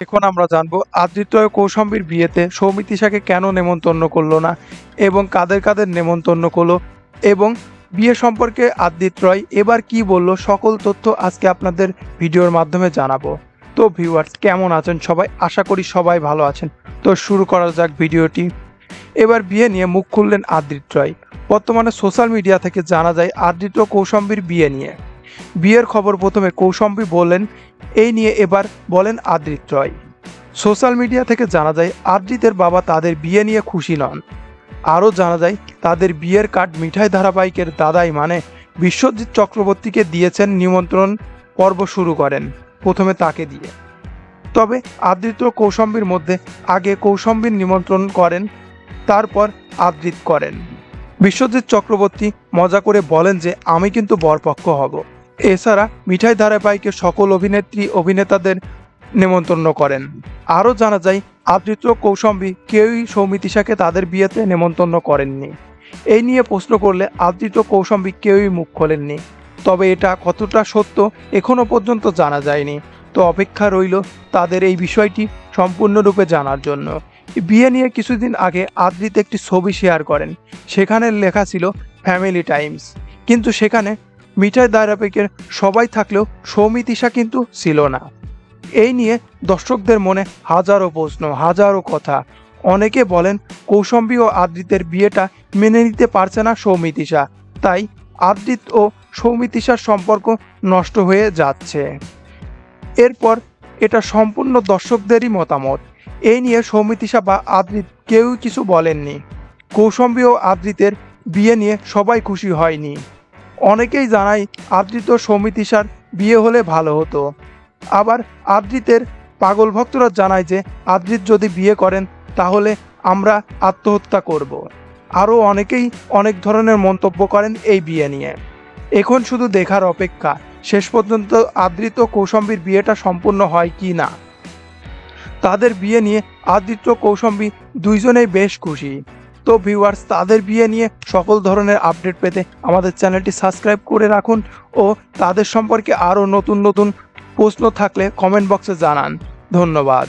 এখন আমরা জানবো আদৃত্য ও কৌশম্বীর বিয়েতে সৌমিত্রিষাকে কেন নেমন্তন্ন করলো না এবং কাদের কাদের নেমন্তন্ন করলো এবং বিয়ে সম্পর্কে আদিত্য রয় এবার কি বললো সকল তথ্য আজকে আপনাদের ভিডিওর মাধ্যমে জানাবো। তো ভিউয়ার্স কেমন আছেন সবাই, আশা করি সবাই ভালো আছেন। তো শুরু করা যাক ভিডিওটি। এবার বিয়ে নিয়ে মুখ খুললেন আদিত্য রয়। বর্তমানে সোশ্যাল মিডিয়া থেকে জানা যায় আদৃত্য কৌশম্বীর বিয়ে নিয়ে। বিয়ের খবর প্রথমে কৌশম্বী বললেন, এই নিয়ে এবার বলেন আদৃত্য রয়। সোশ্যাল মিডিয়া থেকে জানা যায় আদৃতের বাবা তাদের বিয়ে নিয়ে খুশি নন। আরও জানা যায় তাদের বিয়ের কার্ড মিঠাই ধারাবাহিকের দাদাই মানে বিশ্বজিৎ চক্রবর্তীকে দিয়েছেন, নিমন্ত্রণ পর্ব শুরু করেন প্রথমে তাকে দিয়ে। তবে আদৃত্য কৌশম্বীর মধ্যে আগে কৌশম্বীর নিমন্ত্রণ করেন, তারপর আদৃত করেন। বিশ্বজিৎ চক্রবর্তী মজা করে বলেন যে আমি কিন্তু বরপক্ষ হব। এছাড়া মিঠাই ধারাবাহিকের সকল অভিনেত্রী অভিনেতাদের নেমন্তন্ন করেন। আরও জানা যায় আদৃত্য কৌশম্বী কেউই সৌমিত্রিষাকে তাদের বিয়েতে নেমন্তন্ন করেননি। এই নিয়ে প্রশ্ন করলে আদৃত্য কৌশম্বী কেউই মুখ খোলেননি। তবে এটা কতটা সত্য এখনও পর্যন্ত জানা যায়নি। তো অপেক্ষা রইল তাদের এই বিষয়টি সম্পূর্ণরূপে জানার জন্য। বিয়ে নিয়ে কিছুদিন আগে আদৃত একটি ছবি শেয়ার করেন, সেখানে লেখা ছিল ফ্যামিলি টাইমস, কিন্তু সেখানে মিঠাই ধারাবাহিকের সবাই থাকলেও সৌমিত্রিষা কিন্তু ছিল না। এই নিয়ে দর্শকদের মনে হাজারো প্রশ্ন, হাজারো কথা। অনেকে বলেন কৌশম্বী ও আদৃতের বিয়েটা মেনে নিতে পারছে না সৌমিত্রিষা, তাই আদৃত ও সৌমিত্রিষার সম্পর্ক নষ্ট হয়ে যাচ্ছে। এরপর এটা সম্পূর্ণ দর্শকদেরই মতামত। এই নিয়ে সৌমিত্রিষা বা আদৃত কেউই কিছু বলেননি। কৌশম্বী ও আদৃতের বিয়ে নিয়ে সবাই খুশি হয়নি। অনেকেই জানায় আদৃত ও সৌমিত্রিষার বিয়ে হলে ভালো হতো। আবার আদৃতের পাগল ভক্তরা জানায় যে আদৃত যদি বিয়ে করেন তাহলে আমরা আত্মহত্যা করব। আরও অনেকেই অনেক ধরনের মন্তব্য করেন এই বিয়ে নিয়ে। এখন শুধু দেখার অপেক্ষা শেষ পর্যন্ত আদৃত কৌশম্বীর বিয়েটা সম্পূর্ণ হয় কি না। তাদের বিয়ে নিয়ে আদৃত্য কৌশম্বী দুইজনেই বেশ খুশি। তো ভিউয়ার্স, তাদের বিয়ে নিয়ে সকল ধরনের আপডেট পেতে আমাদের চ্যানেলটি সাবস্ক্রাইব করে রাখুন ও তাদের সম্পর্কে আরও নতুন নতুন প্রশ্ন থাকলে কমেন্ট বক্সে জানান। ধন্যবাদ।